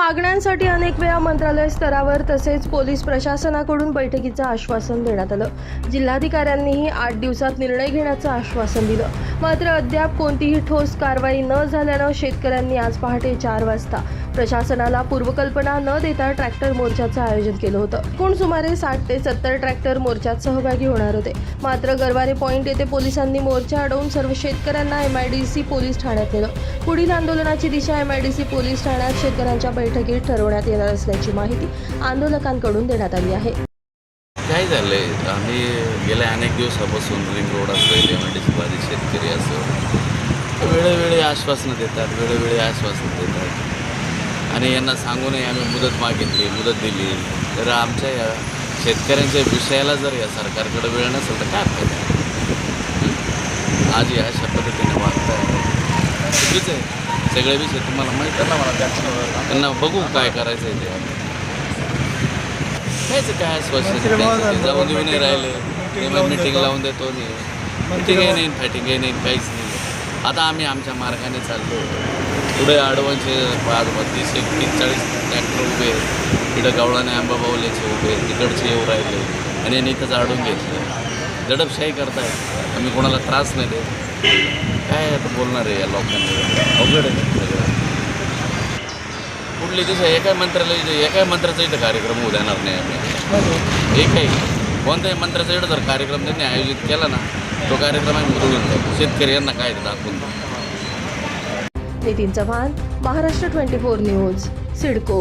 मागण्यांसाठी अनेक वेळा मंत्रालय स्तरावर तसेच पोलीस प्रशासनाकडून बैठकीचं आश्वासन देण्यात आलं। जिल्हाधिकाऱ्यांनीही 8 दिवसात निर्णय घेण्याचं आश्वासन दिलं, मात्र अद्याप कोणतीही ठोस कारवाई न झाल्यानं शेतकऱ्यांनी आज पहाटे 4 वाजता प्रशासनाला पूर्वकल्पना न देता ट्रॅक्टर मोर्चाचं आयोजन केलं होतं। एकूण सुमारे 60 ते 70 ट्रॅक्टर मोर्चात सहभागी होणार होते, मात्र गरवारे पॉइंट येथे पोलिसांनी मोर्चा अडवून सर्व शेतकऱ्यांना MIDC पोलीस ठाण्यात नेलं। पुढील आंदोलनाची दिशा MIDC पोलीस ठाण्यात शेतकऱ्यांच्या बैठकीत ठरवण्यात येणार असल्याची माहिती आंदोलकांकडून देण्यात आली आहे। काय झालंय, आम्ही गेल्या अनेक दिवसापासून रिंग रोड असेल, MIDC बाधित शेतकरी असो, वेळोवेळी आश्वासनं देतात आणि यांना सांगूनही आम्ही मुदत मागितली, मुदत दिली, तर आमच्या या शेतकऱ्यांच्या विषयाला जर या सरकारकडे वेळ नसेल तर काय फायदा? आज या अशा पद्धतीने वागताय, चुकीचं आहे। सगळे विषय तुम्हाला माहीत आहे ना, त्यांना बघू काय करायचं आहे ते। काय आश्वासन जाऊन देऊ नाही राहिले, ते मीटिंग लावून देतो नाही, मीटिंगही नाही, फायटिंगही नाही, काहीच नाही। आता आम्ही आमच्या मार्गाने चाललो, पुढे आडवणचे 30-40 ट्रॅक्टर उभे, इकडं गावळाने आंबाबावल्याचे उभे, तिकडचे येऊ राहिले आणि यांनी इथंच अडवून घेतलं। दडपशाही करताय, आम्ही कोणाला त्रास नाही देत। काय आता बोलणार आहे या लोकांना? अवघड आहे सगळं। कुठली दिशा एका मंत्र्याचा इथं कार्यक्रम होऊ देणार नाही आम्ही। एकही कोणत्याही मंत्र्याचा इथं जर कार्यक्रम त्यांनी आयोजित केला ना, तो कार्यक्रम आम्ही उधळून जातो। शेतकरी यांना काय दाखवून देतो। नितीन चव्हाण, महाराष्ट्र 24 न्यूज, सिडको।